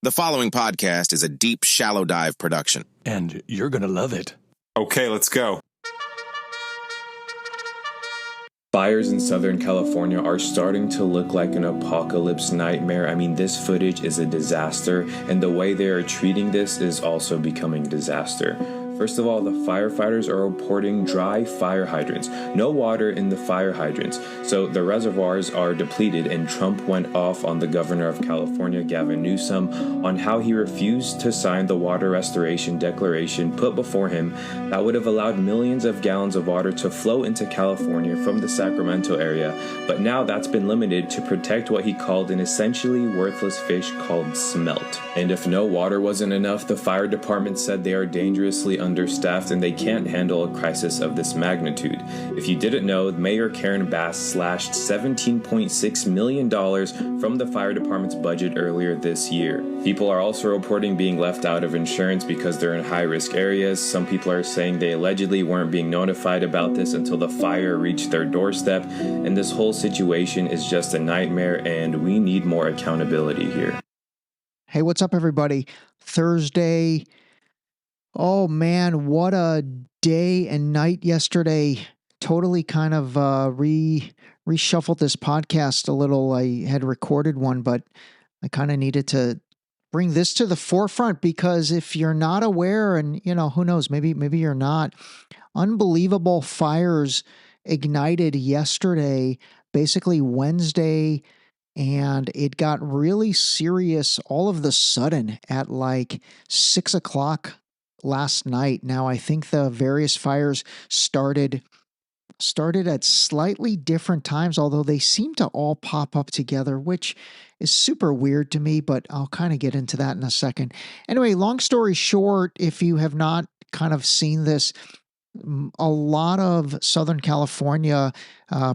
The following podcast is a deep, shallow dive production. And you're going to love it. Okay, let's go. Fires in Southern California are starting to look like an apocalypse nightmare. I mean, this footage is a disaster, and the way they are treating this is also becoming disaster. First of all, the firefighters are reporting dry fire hydrants. No water in the fire hydrants. So the reservoirs are depleted, and Trump went off on the governor of California, Gavin Newsom, on how he refused to sign the water restoration declaration put before him that would have allowed millions of gallons of water to flow into California from the Sacramento area. But now that's been limited to protect what he called an essentially worthless fish called smelt. And if no water wasn't enough, the fire department said they are dangerously understaffed and they can't handle a crisis of this magnitude. If you didn't know, Mayor Karen Bass slashed $17.6 million from the fire department's budget earlier this year. People are also reporting being left out of insurance because they're in high-risk areas. Some people are saying they allegedly weren't being notified about this until the fire reached their doorstep, and this whole situation is just a nightmare, and we need more accountability here. Hey, what's up, everybody? Thursday. Oh man, what a day and night yesterday. Totally kind of reshuffled this podcast a little. I had recorded one, but I kind of needed to bring this to the forefront because if you're not aware, and who knows, maybe you're not, unbelievable fires ignited yesterday, basically Wednesday, and it got really serious all of the sudden at like 6 o'clock last night. Now, I think the various fires started at slightly different times, although they seem to all pop up together, which is super weird to me, but I'll kind of get into that in a second. Anyway, long story short, if you have not kind of seen this, a lot of Southern California,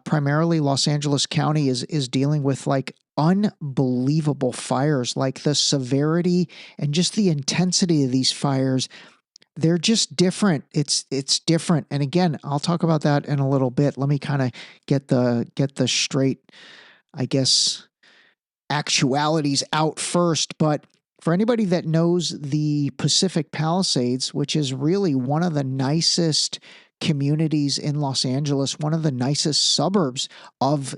primarily Los Angeles County, is dealing with like unbelievable fires. Like the severity and just the intensity of these fires, they're just different. It's different. And again, I'll talk about that in a little bit. Let me kind of get the straight, I guess, actualities out first. But for anybody that knows the Pacific Palisades, which is really one of the nicest communities in Los Angeles, one of the nicest suburbs of,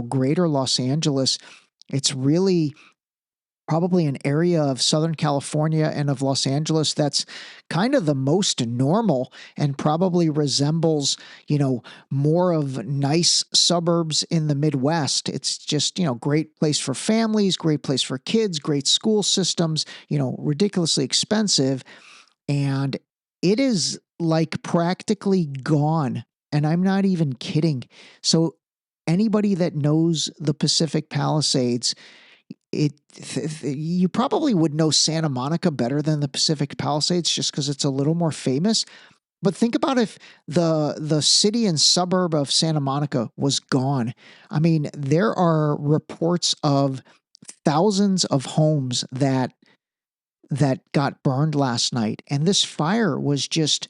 greater Los Angeles, it's really probably an area of Southern California and of Los Angeles that's kind of the most normal and probably resembles, more of nice suburbs in the Midwest. It's just, great place for families, great place for kids, great school systems, ridiculously expensive. And it is like practically gone. And I'm not even kidding. So anybody that knows the Pacific Palisades, you probably would know Santa Monica better than the Pacific Palisades just because it's a little more famous. But think about if the city and suburb of Santa Monica was gone. I mean, there are reports of thousands of homes that got burned last night. And this fire was just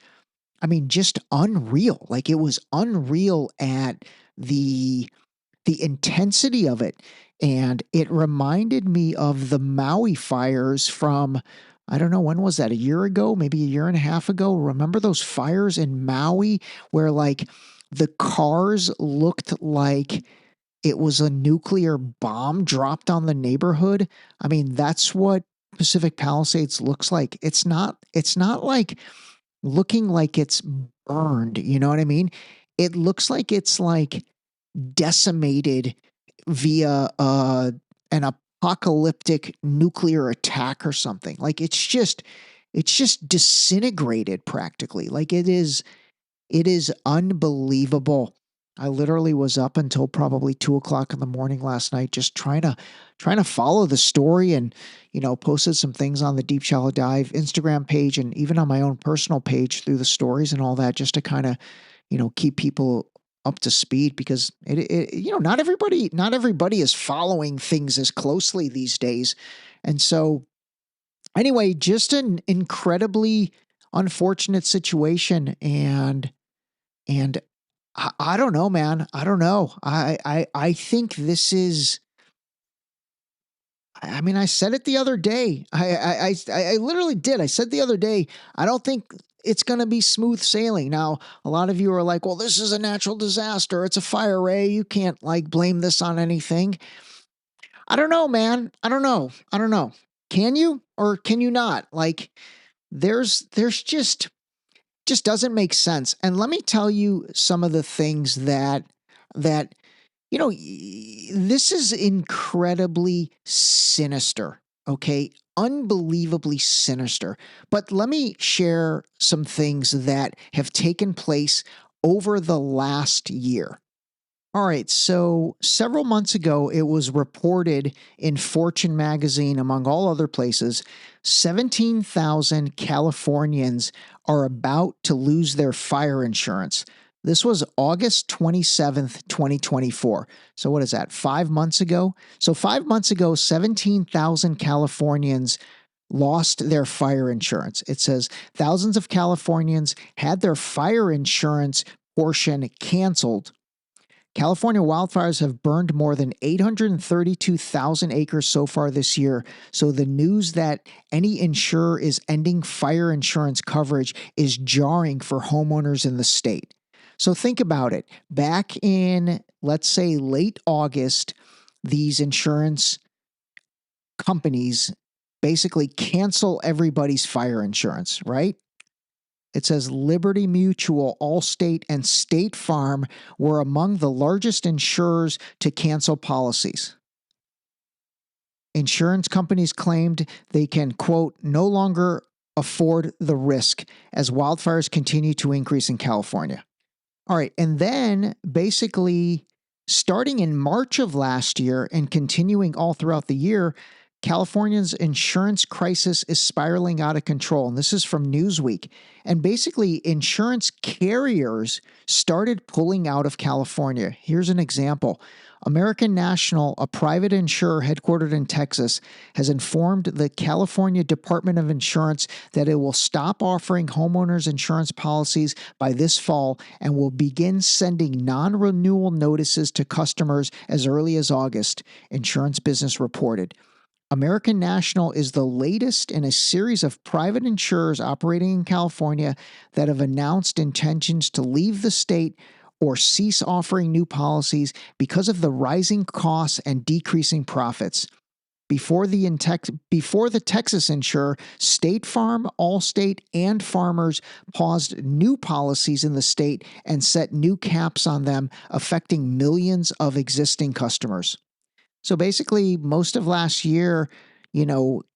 unreal. Like it was unreal at the intensity of it. And it reminded me of the Maui fires from, I don't know, when was that? A year ago, maybe a year and a half ago. Remember those fires in Maui where like the cars looked like it was a nuclear bomb dropped on the neighborhood? I mean, that's what Pacific Palisades looks like. It's not like looking like it's burned. You know what I mean? It looks like it's like decimated via an apocalyptic nuclear attack or something. Like it's just disintegrated practically. Like it is unbelievable. I literally was up until probably 2 o'clock in the morning last night, just trying to follow the story and, posted some things on the Deep Shallow Dive Instagram page and even on my own personal page through the stories and all that, just to kind of, keep people up to speed because not everybody is following things as closely these days. And so anyway, just an incredibly unfortunate situation. And I don't know, man. I don't know. I think this is, I mean, I said it the other day. I literally did. I said the other day, I don't think it's going to be smooth sailing. Now, a lot of you are like, well, this is a natural disaster. It's a fire, Ray. You can't like blame this on anything. I don't know, man. I don't know. Can you or can you not? Like, there's just doesn't make sense. And let me tell you some of the things that this is incredibly sinister, okay? Unbelievably sinister. But let me share some things that have taken place over the last year. All right, so several months ago, it was reported in Fortune magazine, among all other places, 17,000 Californians are about to lose their fire insurance. This was August 27th, 2024. So what is that, 5 months ago? So 5 months ago, 17,000 Californians lost their fire insurance. It says thousands of Californians had their fire insurance portion canceled. California wildfires have burned more than 832,000 acres so far this year. So the news that any insurer is ending fire insurance coverage is jarring for homeowners in the state. So think about it. Back in, let's say, late August, these insurance companies basically cancel everybody's fire insurance, right? It says Liberty Mutual, Allstate, and State Farm were among the largest insurers to cancel policies. Insurance companies claimed they can, quote, no longer afford the risk as wildfires continue to increase in California. All right, and then basically starting in March of last year and continuing all throughout the year, California's insurance crisis is spiraling out of control. And this is from Newsweek. And basically, insurance carriers started pulling out of California. Here's an example. American National, a private insurer headquartered in Texas, has informed the California Department of Insurance that it will stop offering homeowners insurance policies by this fall and will begin sending non-renewal notices to customers as early as August, Insurance Business reported. American National is the latest in a series of private insurers operating in California that have announced intentions to leave the state or cease offering new policies because of the rising costs and decreasing profits. Before the Texas insurer, State Farm, Allstate, and Farmers paused new policies in the state and set new caps on them, affecting millions of existing customers. So basically, most of last year,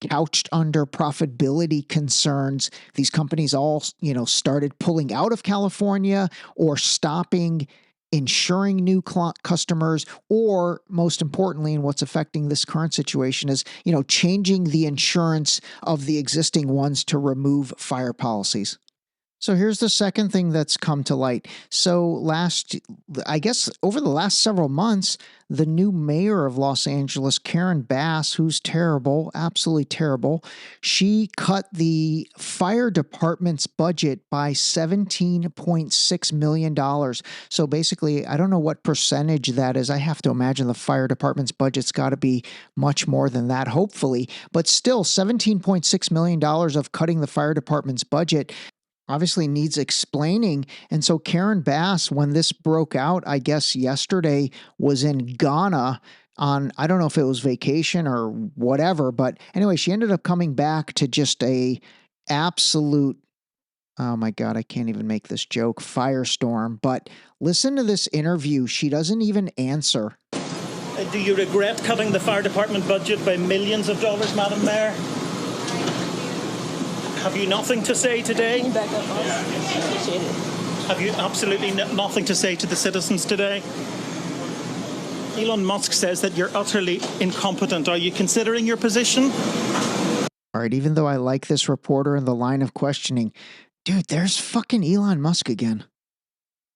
couched under profitability concerns, these companies all, started pulling out of California or stopping insuring new customers, or most importantly, and what's affecting this current situation is, changing the insurance of the existing ones to remove fire policies. So here's the second thing that's come to light. So over the last several months, the new mayor of Los Angeles, Karen Bass, who's terrible, absolutely terrible, she cut the fire department's budget by $17.6 million. So basically, I don't know what percentage that is. I have to imagine the fire department's budget's got to be much more than that, hopefully. But still, $17.6 million of cutting the fire department's budget obviously needs explaining. And so Karen Bass, when this broke out, I guess yesterday, was in Ghana on, I don't know if it was vacation or whatever, but anyway, she ended up coming back to just a absolute, oh my God, I can't even make this joke, firestorm. But listen to this interview. She doesn't even answer. Do you regret cutting the fire department budget by millions of dollars, Madam Mayor? Have you nothing to say today? Have you absolutely nothing to say to the citizens today? Elon Musk says that you're utterly incompetent. Are you considering your position? All right, even though I like this reporter in the line of questioning, dude, there's fucking Elon Musk again.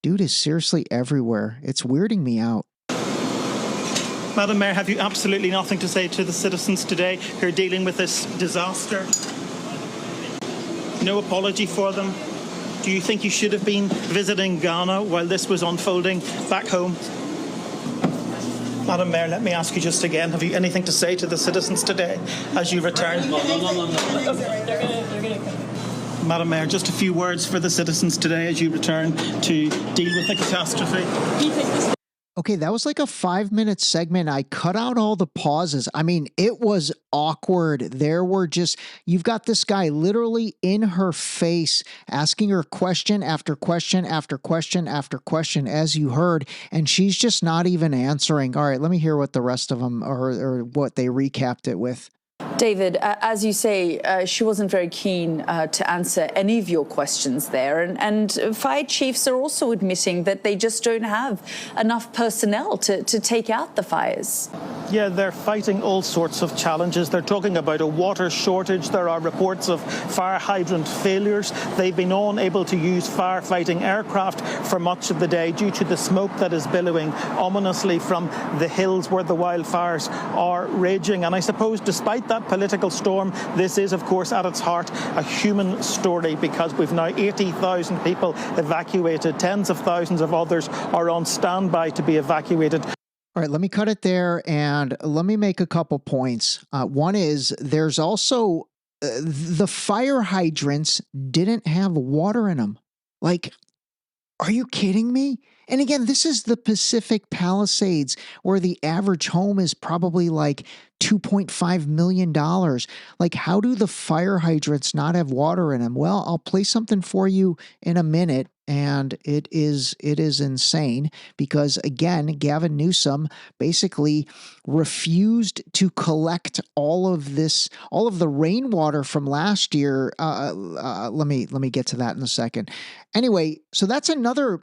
Dude is seriously everywhere. It's weirding me out. Madam Mayor, have you absolutely nothing to say to the citizens today who are dealing with this disaster? No apology for them? Do you think you should have been visiting Ghana while this was unfolding back home? Madam Mayor, let me ask you just again, have you anything to say to the citizens today as you return? No. They're going to come. Madam Mayor, just a few words for the citizens today as you return to deal with the catastrophe. Okay, that was like a 5-minute segment. I cut out all the pauses. I mean, it was awkward. There were just, you've got this guy literally in her face asking her question after question after question after question, as you heard, and she's just not even answering. All right, let me hear what the rest of them, or what they recapped it with. David, as you say, she wasn't very keen to answer any of your questions there. And fire chiefs are also admitting that they just don't have enough personnel to take out the fires. Yeah, they're fighting all sorts of challenges. They're talking about a water shortage. There are reports of fire hydrant failures. They've been unable to use firefighting aircraft for much of the day due to the smoke that is billowing ominously from the hills where the wildfires are raging. And I suppose despite that political storm, this is, of course, at its heart, a human story, because we've now 80,000 people evacuated. Tens of thousands of others are on standby to be evacuated. All right, let me cut it there, and let me make a couple points. One is there's also the fire hydrants didn't have water in them. Like, are you kidding me? And again, this is the Pacific Palisades, where the average home is probably like $2.5 million. Like, how do the fire hydrants not have water in them? Well, I'll play something for you in a minute, and it is insane, because again, Gavin Newsom basically refused to collect all of the rainwater from last year. Let me get to that in a second. Anyway, so that's another,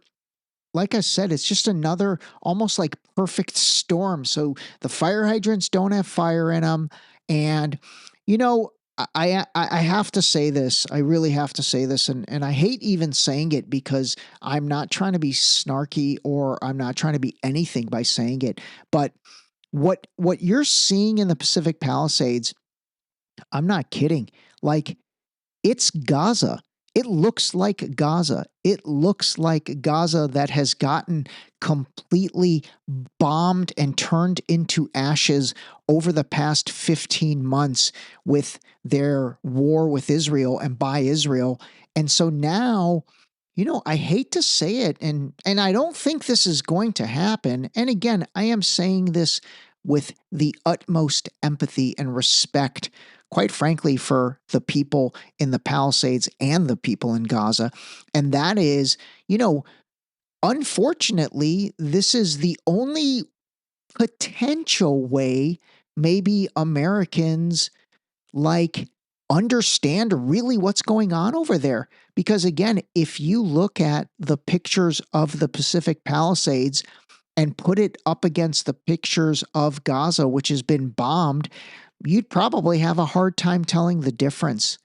like I said, it's just another almost like perfect storm. So the fire hydrants don't have fire in them. And, you know, I have to say this. I really have to say this. And I hate even saying it, because I'm not trying to be snarky, or I'm not trying to be anything by saying it. But what you're seeing in the Pacific Palisades, I'm not kidding. Like, it's Gaza. It looks like Gaza. It looks like Gaza that has gotten completely bombed and turned into ashes over the past 15 months with their war with Israel and by Israel. And so now, you know, I hate to say it, and I don't think this is going to happen. And again, I am saying this with the utmost empathy and respect, quite frankly, for the people in the Palisades and the people in Gaza. And that is, you know, unfortunately, this is the only potential way maybe Americans like understand really what's going on over there. Because again, if you look at the pictures of the Pacific Palisades and put it up against the pictures of Gaza, which has been bombed, you'd probably have a hard time telling the difference.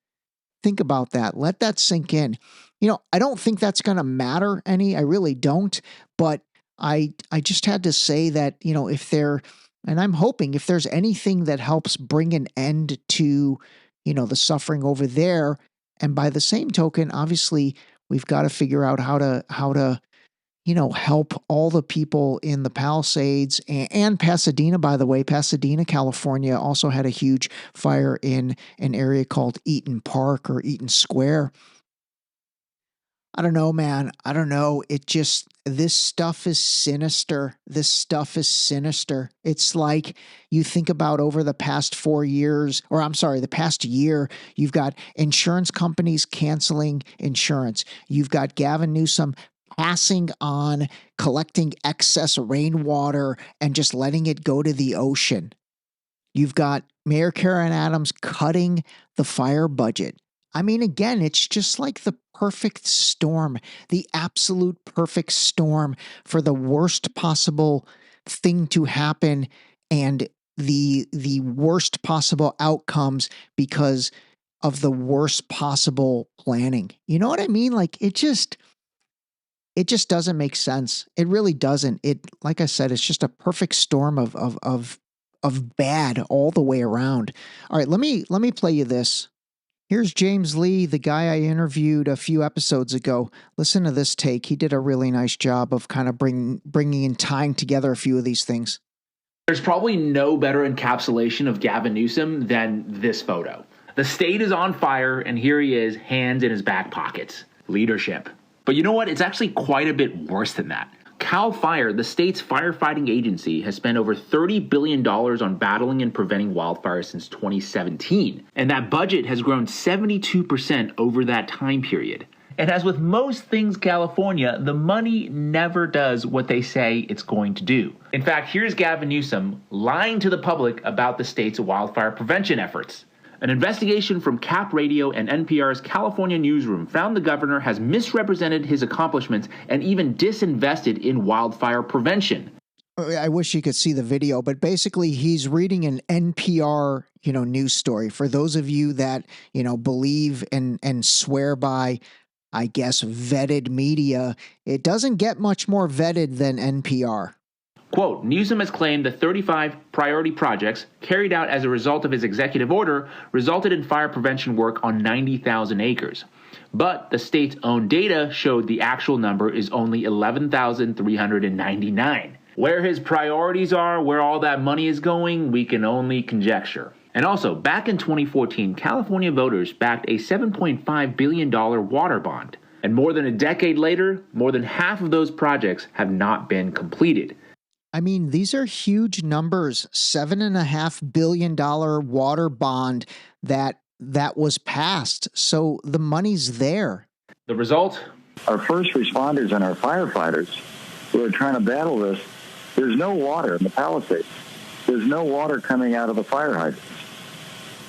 Think about that. Let that sink in. You know, I don't think that's going to matter any. I really don't. But I just had to say that, you know, and I'm hoping if there's anything that helps bring an end to, you know, the suffering over there. And by the same token, obviously, we've got to figure out how to, you know, help all the people in the Palisades and Pasadena, by the way. Pasadena, California also had a huge fire in an area called Eaton Park or Eaton Square. I don't know, man. I don't know. This stuff is sinister. This stuff is sinister. It's like you think about over the past 4 years, or I'm sorry, the past year, you've got insurance companies canceling insurance. You've got Gavin Newsom passing on collecting excess rainwater and just letting it go to the ocean. You've got Mayor Karen Adams cutting the fire budget. I mean, again, it's just like the perfect storm, the absolute perfect storm for the worst possible thing to happen and the worst possible outcomes because of the worst possible planning. You know what I mean? Like, it just doesn't make sense. It really doesn't. Like I said, it's just a perfect storm of bad all the way around. All right, let me play you this. Here's James Lee, the guy I interviewed a few episodes ago. Listen to this take. He did a really nice job of kind of bringing and tying together a few of these things. There's probably no better encapsulation of Gavin Newsom than this photo. The state is on fire, and here he is, hands in his back pockets. Leadership. But you know what? It's actually quite a bit worse than that. CAL FIRE, the state's firefighting agency, has spent over $30 billion on battling and preventing wildfires since 2017. And that budget has grown 72% over that time period. And as with most things California, the money never does what they say it's going to do. In fact, here's Gavin Newsom lying to the public about the state's wildfire prevention efforts. An investigation from CAP Radio and NPR's California newsroom found the governor has misrepresented his accomplishments and even disinvested in wildfire prevention. I wish you could see the video, but basically he's reading an NPR, news story. For those of you that, believe and swear by, I guess, vetted media, it doesn't get much more vetted than NPR. Quote, Newsom has claimed the 35 priority projects carried out as a result of his executive order resulted in fire prevention work on 90,000 acres. But the state's own data showed the actual number is only 11,399. Where his priorities are, where all that money is going, we can only conjecture. And also, back in 2014, California voters backed a $7.5 billion water bond. And more than a decade later, more than half of those projects have not been completed. I mean, these are huge numbers. $7.5 billion water bond that was passed. So the money's there. The result? Our first responders and our firefighters who are trying to battle this, there's no water in the Palisades. There's no water coming out of the fire hydrants.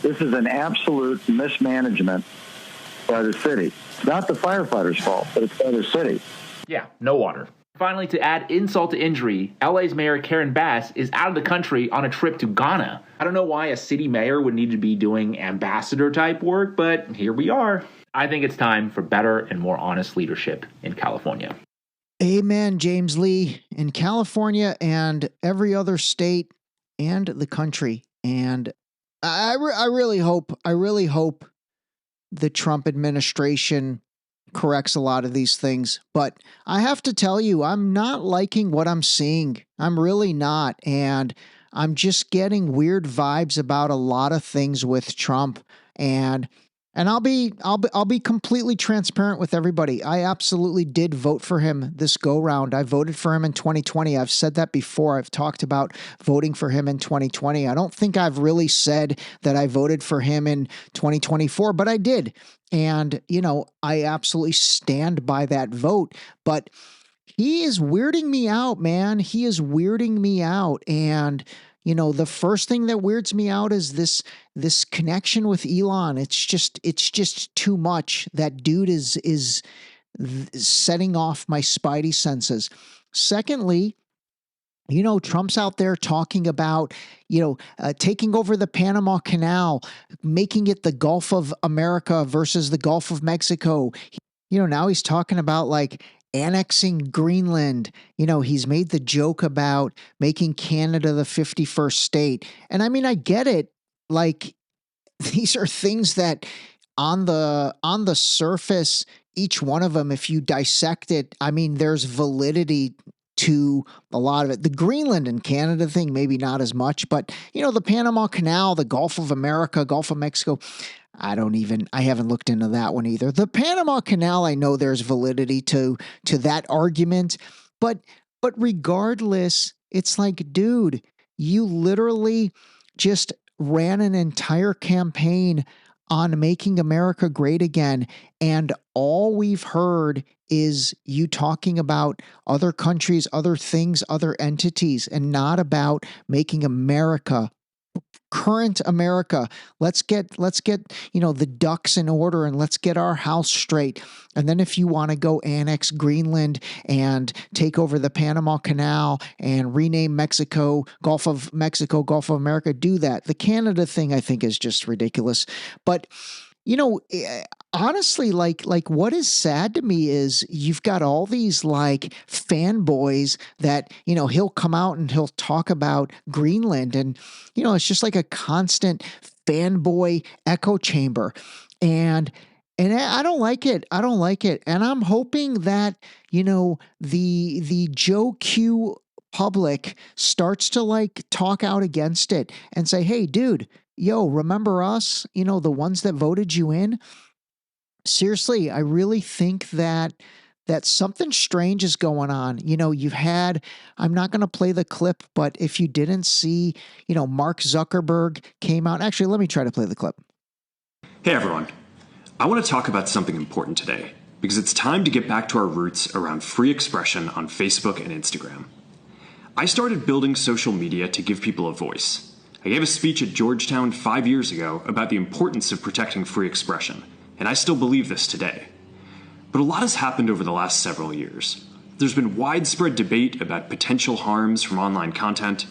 This is an absolute mismanagement by the city. It's not the firefighters' fault, but it's by the city. Yeah, no water. Finally, to add insult to injury, LA's Mayor Karen Bass is out of the country on a trip to Ghana. I don't know why a city mayor would need to be doing ambassador type work, but here we are. I think it's time for better and more honest leadership in California. Amen, James Lee. In California and every other state and the country. And I really hope the Trump administration corrects a lot of these things. But I have to tell you, I'm not liking what I'm seeing. I'm really not. And I'm just getting weird vibes about a lot of things with Trump. And I'll be completely transparent with everybody. I absolutely did vote for him this go round. I voted for him in 2020. I've said that before. I've talked about voting for him in 2020. I don't think I've really said that I voted for him in 2024, but I did. And, I absolutely stand by that vote. But he is weirding me out, man. He is weirding me out. And the first thing that weirds me out is this connection with Elon. It's just too much. That dude is setting off my spidey senses. Secondly, Trump's out there talking about, taking over the Panama Canal, making it the Gulf of America versus the Gulf of Mexico. Now he's talking about annexing Greenland. He's made the joke about making Canada the 51st state. And I mean, I get it. These are things that on the surface, each one of them, if you dissect it, I mean, there's validity to a lot of it. The Greenland and Canada thing, maybe not as much, but the Panama Canal, the Gulf of America, Gulf of Mexico, I haven't looked into that one either. The Panama Canal, I know there's validity to that argument, but regardless, it's like, dude, you literally just ran an entire campaign on making America great again, and all we've heard is you talking about other countries, other things, other entities, and not about making America, current America. Let's get the ducks in order and let's get our house straight. And then if you want to go annex Greenland and take over the Panama Canal and rename Mexico, Gulf of America, do that. The Canada thing, I think, is just ridiculous. But honestly, what is sad to me is you've got all these fanboys that, he'll come out and he'll talk about Greenland, and, it's just like a constant fanboy echo chamber. And I don't like it. I don't like it. And I'm hoping that, the Joe Q public starts to like talk out against it and say, hey, dude, yo, remember us? You know, the ones that voted you in? Seriously, I really think that something strange is going on. You know, I'm not going to play the clip, but if you didn't see, you know, Mark Zuckerberg came out. Actually, let me try to play the clip. Hey, everyone. I want to talk about something important today because it's time to get back to our roots around free expression on Facebook and Instagram. I started building social media to give people a voice. I gave a speech at Georgetown 5 years ago about the importance of protecting free expression, and I still believe this today. But a lot has happened over the last several years. There's been widespread debate about potential harms from online content.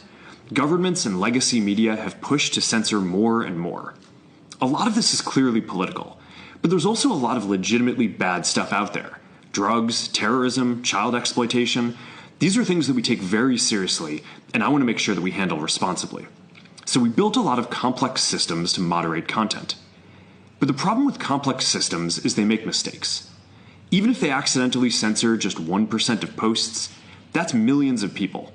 Governments and legacy media have pushed to censor more and more. A lot of this is clearly political, but there's also a lot of legitimately bad stuff out there. Drugs, terrorism, child exploitation. These are things that we take very seriously, and I want to make sure that we handle responsibly. So we built a lot of complex systems to moderate content. But the problem with complex systems is they make mistakes. Even if they accidentally censor just 1% of posts, that's millions of people.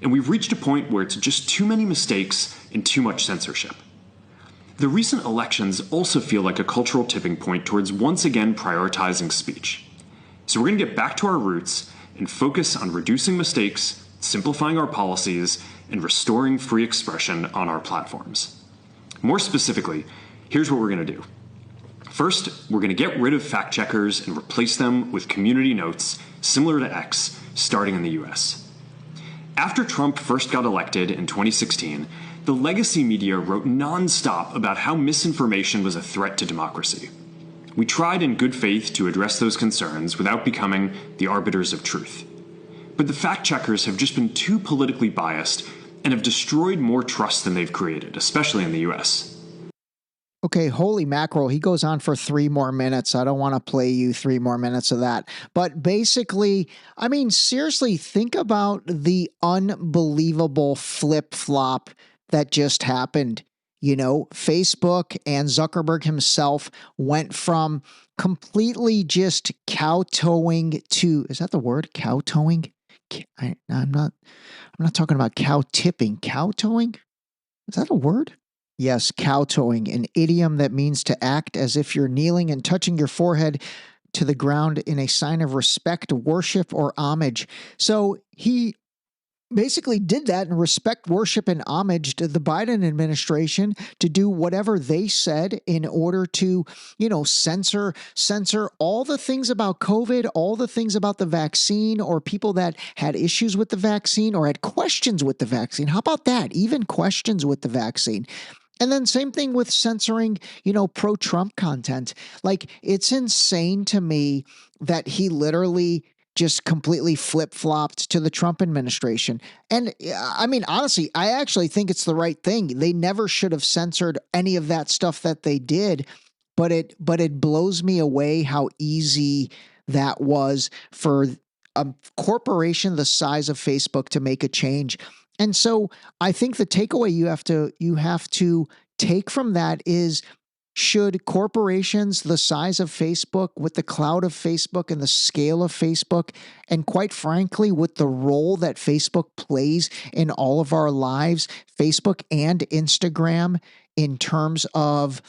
And we've reached a point where it's just too many mistakes and too much censorship. The recent elections also feel like a cultural tipping point towards once again prioritizing speech. So we're going to get back to our roots and focus on reducing mistakes, simplifying our policies, and restoring free expression on our platforms. More specifically, here's what we're going to do. First, we're going to get rid of fact checkers and replace them with community notes similar to X, starting in the US. After Trump first got elected in 2016, the legacy media wrote nonstop about how misinformation was a threat to democracy. We tried in good faith to address those concerns without becoming the arbiters of truth. But the fact checkers have just been too politically biased and have destroyed more trust than they've created, especially in the US. Okay, holy mackerel. He goes on for 3 more minutes. I don't want to play you 3 more minutes of that. But basically, I mean, seriously, think about the unbelievable flip-flop that just happened. You know, Facebook and Zuckerberg himself went from completely just kowtowing to, is that the word? Kowtowing? I'm not talking about cow tipping. Kowtowing? Is that a word? Yes, kowtowing, an idiom that means to act as if you're kneeling and touching your forehead to the ground in a sign of respect, worship, or homage. So he basically did that in respect, worship, and homage to the Biden administration to do whatever they said in order to, you know, censor all the things about COVID, all the things about the vaccine, or people that had issues with the vaccine or had questions with the vaccine. How about that? Even questions with the vaccine. And then same thing with censoring, you know, pro-Trump content. Like, it's insane to me that he literally just completely flip-flopped to the Trump administration. And I mean, honestly, I actually think it's the right thing. They never should have censored any of that stuff that they did, but it blows me away how easy that was for a corporation the size of Facebook to make a change. And so I think the takeaway you have to take from that is, should corporations the size of Facebook, with the clout of Facebook and the scale of Facebook, and quite frankly, with the role that Facebook plays in all of our lives, Facebook and Instagram, in terms of,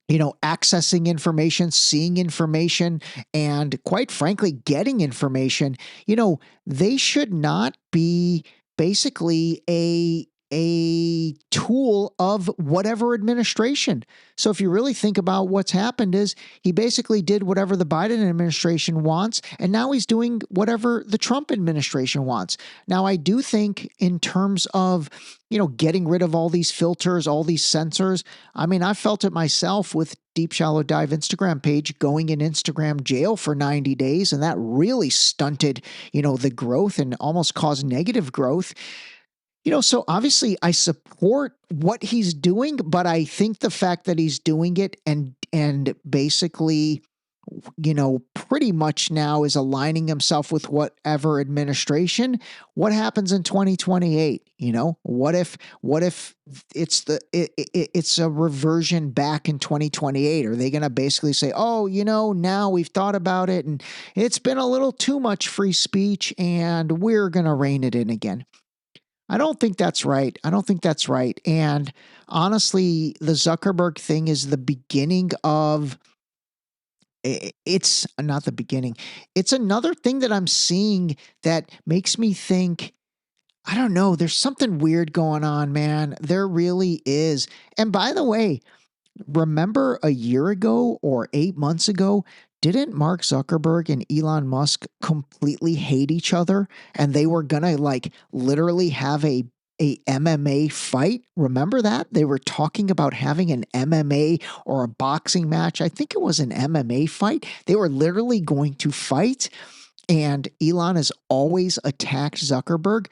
you know, accessing information, seeing information, and quite frankly, getting information, you know, they should not be basically a tool of whatever administration. So if you really think about what's happened, is he basically did whatever the Biden administration wants, and now he's doing whatever the Trump administration wants. Now, I do think in terms of, you know, getting rid of all these filters, all these censors, I mean, I felt it myself with Deep Shallow Dive Instagram page going in Instagram jail for 90 days, and that really stunted, you know, the growth and almost caused negative growth. You know, so obviously I support what he's doing, but I think the fact that he's doing it and basically pretty much now is aligning himself with whatever administration. What happens in 2028? What if it's a reversion back in 2028? Are they going to basically say, oh, now we've thought about it and it's been a little too much free speech and we're going to rein it in again? I don't think that's right. And honestly, the Zuckerberg thing is the beginning of, it's not the beginning. It's another thing that I'm seeing that makes me think, I don't know, there's something weird going on, man. There really is. And by the way, remember a year ago or 8 months ago, didn't Mark Zuckerberg and Elon Musk completely hate each other? And they were going to literally have a MMA fight. Remember that? They were talking about having an MMA or a boxing match. I think it was an MMA fight. They were literally going to fight. And Elon has always attacked Zuckerberg.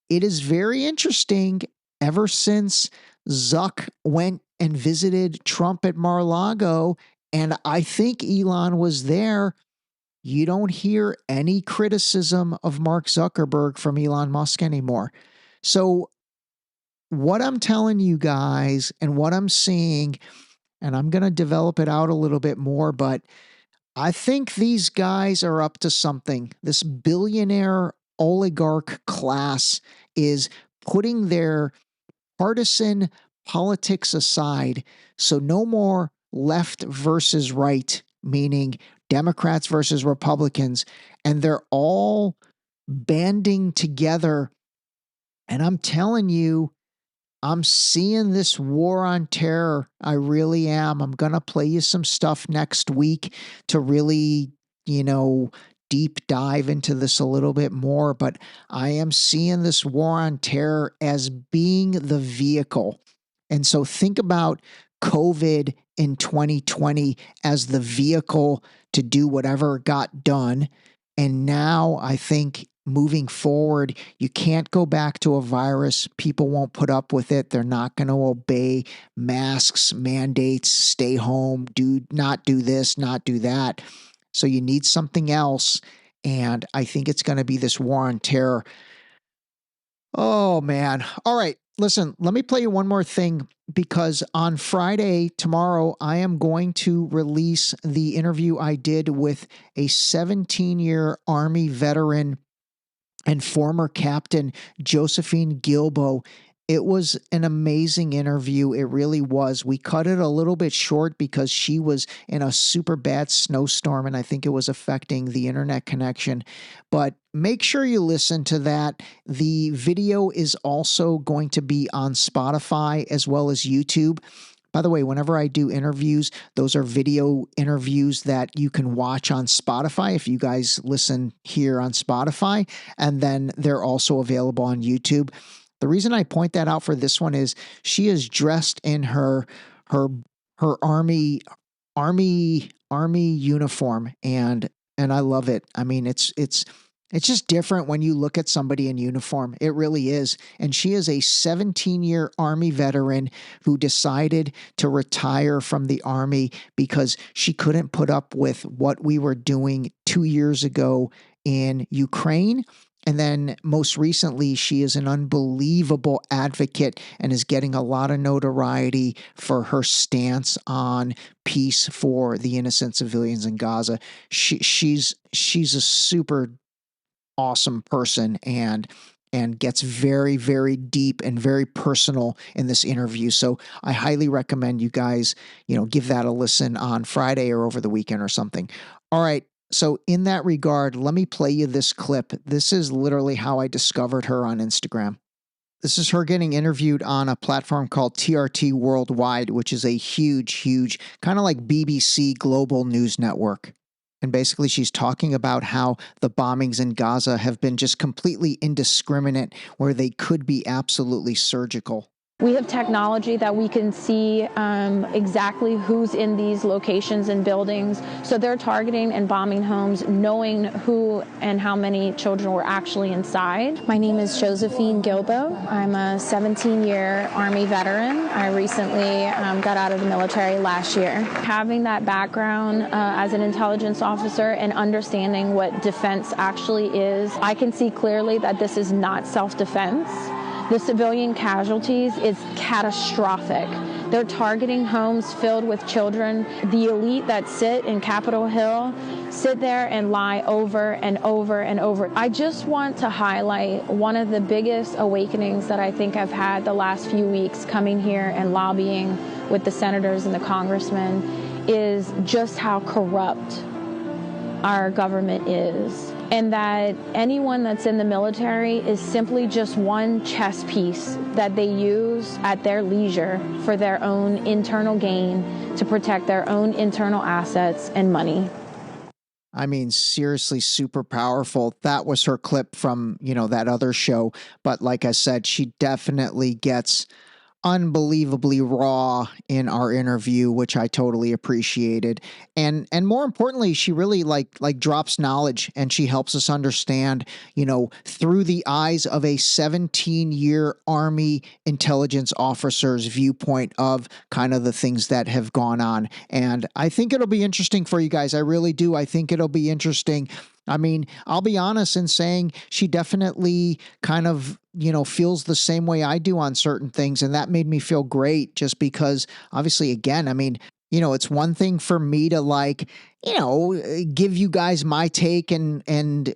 It is very interesting. Ever since Zuck went and visited Trump at Mar-a-Lago, and I think Elon was there, you don't hear any criticism of Mark Zuckerberg from Elon Musk anymore. So what I'm telling you guys and what I'm seeing, and I'm going to develop it out a little bit more, but I think these guys are up to something. This billionaire oligarch class is putting their partisan politics aside. So no more left versus right, meaning Democrats versus Republicans, and they're all banding together. And I'm telling you, I'm seeing this war on terror. I really am. I'm going to play you some stuff next week to really, deep dive into this a little bit more. But I am seeing this war on terror as being the vehicle. And so think about COVID in 2020 as the vehicle to do whatever got done. And now I think moving forward, you can't go back to a virus. People won't put up with it. They're not going to obey masks, mandates, stay home, not do this, not do that. So you need something else. And I think it's going to be this war on terror. Oh, man. All right. Listen, let me play you one more thing, because on Friday, tomorrow, I am going to release the interview I did with a 17-year Army veteran and former captain, Josephine Gilbo. It was an amazing interview. It really was. We cut it a little bit short because she was in a super bad snowstorm, and I think it was affecting the internet connection. But make sure you listen to that. The video is also going to be on Spotify as well as YouTube. By the way, whenever I do interviews, those are video interviews that you can watch on Spotify if you guys listen here on Spotify, and then they're also available on YouTube. The reason I point that out for this one is she is dressed in her army uniform, and I love it. I mean, it's just different when you look at somebody in uniform. It really is. And she is a 17-year Army veteran who decided to retire from the Army because she couldn't put up with what we were doing 2 years ago in Ukraine. And then most recently, she is an unbelievable advocate and is getting a lot of notoriety for her stance on peace for the innocent civilians in Gaza. She's a super awesome person and gets very, very deep and very personal in this interview. So I highly recommend you guys, give that a listen on Friday or over the weekend or something. All right. So in that regard, let me play you this clip. This is literally how I discovered her on Instagram. This is her getting interviewed on a platform called TRT Worldwide, which is a huge, kind of like BBC global news network. And basically she's talking about how the bombings in Gaza have been just completely indiscriminate, where they could be absolutely surgical. We have technology that we can see exactly who's in these locations and buildings. So they're targeting and bombing homes, knowing who and how many children were actually inside. My name is Josephine Gilbo. I'm a 17-year Army veteran. I recently got out of the military last year. Having that background as an intelligence officer and understanding what defense actually is, I can see clearly that this is not self-defense. The civilian casualties is catastrophic. They're targeting homes filled with children. The elite that sit in Capitol Hill sit there and lie over and over and over. I just want to highlight one of the biggest awakenings that I think I've had the last few weeks coming here and lobbying with the senators and the congressmen is just how corrupt our government is. And that anyone that's in the military is simply just one chess piece that they use at their leisure for their own internal gain to protect their own internal assets and money. I mean, seriously, super powerful. That was her clip from, that other show. But like I said, she definitely gets unbelievably raw in our interview, which I totally appreciated. And more importantly, she really like drops knowledge, and she helps us understand, through the eyes of a 17-year Army intelligence officer's viewpoint of kind of the things that have gone on. And I think it'll be interesting for you guys. I really do. I think it'll be interesting. I mean, I'll be honest in saying she definitely kind of, feels the same way I do on certain things. And that made me feel great just because obviously, again, I mean, it's one thing for me to give you guys my take and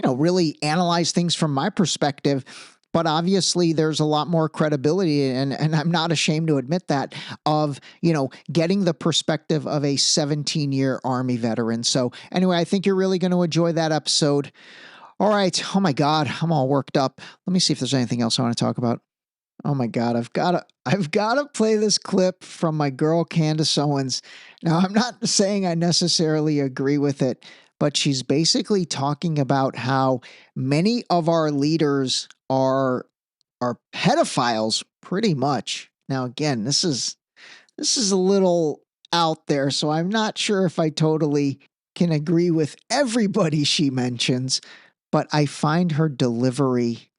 really analyze things from my perspective. But obviously there's a lot more credibility, and I'm not ashamed to admit that, of, getting the perspective of a 17-year Army veteran. So anyway, I think you're really going to enjoy that episode. All right. Oh my God, I'm all worked up. Let me see if there's anything else I want to talk about. Oh my God, I've got to play this clip from my girl Candace Owens. Now, I'm not saying I necessarily agree with it, but she's basically talking about how many of our leaders are pedophiles, pretty much. Now, again, this is a little out there, so I'm not sure if I totally can agree with everybody she mentions, but I find her delivery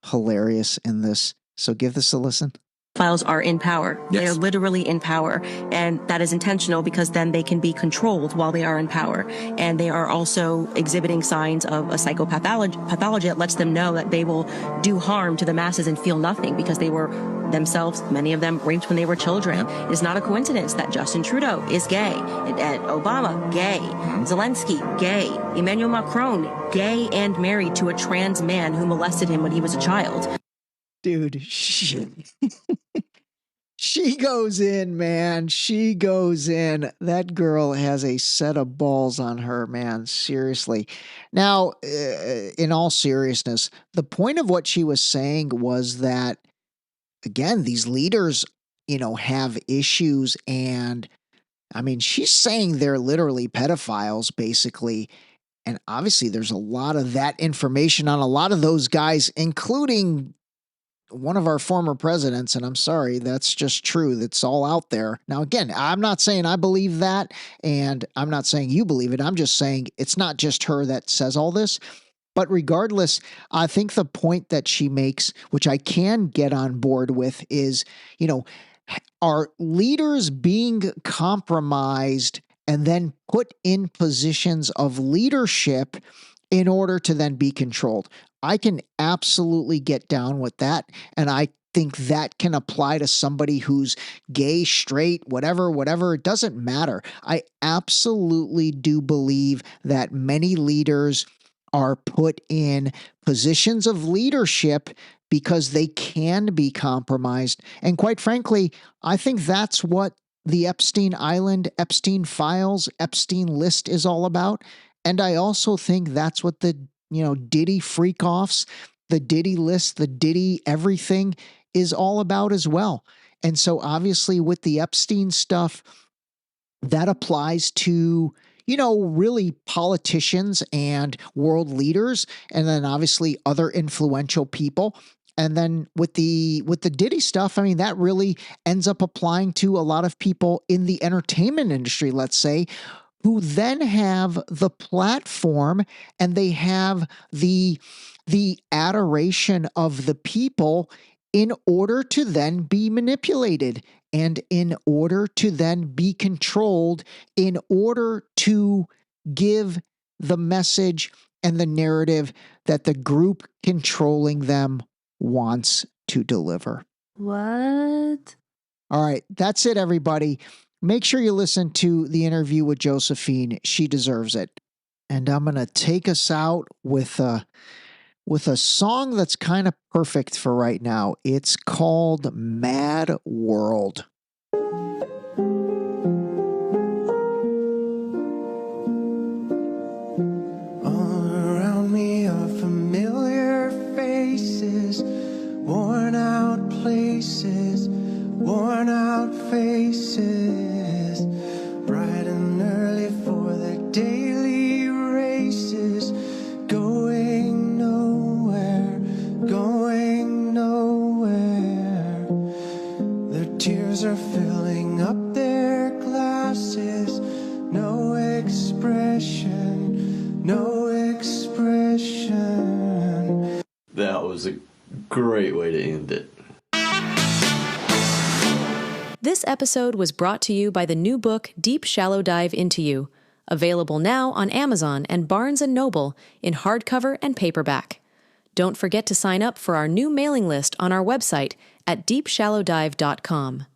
hilarious in this. So give this a listen. Pedophiles are in power. Yes. They are literally in power. And that is intentional because then they can be controlled while they are in power. And they are also exhibiting signs of a psychopathology that lets them know that they will do harm to the masses and feel nothing because they were themselves, many of them, raped when they were children. It is not a coincidence that Justin Trudeau is gay. And Obama, gay. Zelensky, gay. Emmanuel Macron, gay and married to a trans man who molested him when he was a child. Dude, she goes in, man. She goes in. That girl has a set of balls on her, man. Seriously. Now, in all seriousness, the point of what she was saying was that, again, these leaders, have issues. And I mean, she's saying they're literally pedophiles, basically. And obviously, there's a lot of that information on a lot of those guys, including one of our former presidents, and I'm sorry, that's just true. That's all out there. Now, again, I'm not saying I believe that, and I'm not saying you believe it. I'm just saying it's not just her that says all this. But regardless, I think the point that she makes, which I can get on board with, is, are leaders being compromised and then put in positions of leadership in order to then be controlled? I can absolutely get down with that. And I think that can apply to somebody who's gay, straight, whatever, it doesn't matter. I absolutely do believe that many leaders are put in positions of leadership because they can be compromised. And quite frankly, I think that's what the Epstein Island, Epstein files, Epstein list is all about. And I also think that's what the Diddy freak-offs, the Diddy list, the Diddy everything is all about as well. And so obviously with the Epstein stuff, that applies to, really politicians and world leaders, and then obviously other influential people. And then with the Diddy stuff, I mean, that really ends up applying to a lot of people in the entertainment industry, let's say, who then have the platform and they have the adoration of the people in order to then be manipulated and in order to then be controlled, in order to give the message and the narrative that the group controlling them wants to deliver. What? All right, that's it, everybody. Make sure you listen to the interview with Josephine. She deserves it. And I'm going to take us out with a song that's kind of perfect for right now. It's called Mad World. All around me are familiar faces, worn out places, worn out faces, bright and early for their daily races, going nowhere, going nowhere. Their tears are filling up their glasses, no expression, no expression. That was a great way to end it. This episode was brought to you by the new book, Deep Shallow Dive Into You, available now on Amazon and Barnes & Noble in hardcover and paperback. Don't forget to sign up for our new mailing list on our website at deepshallowdive.com.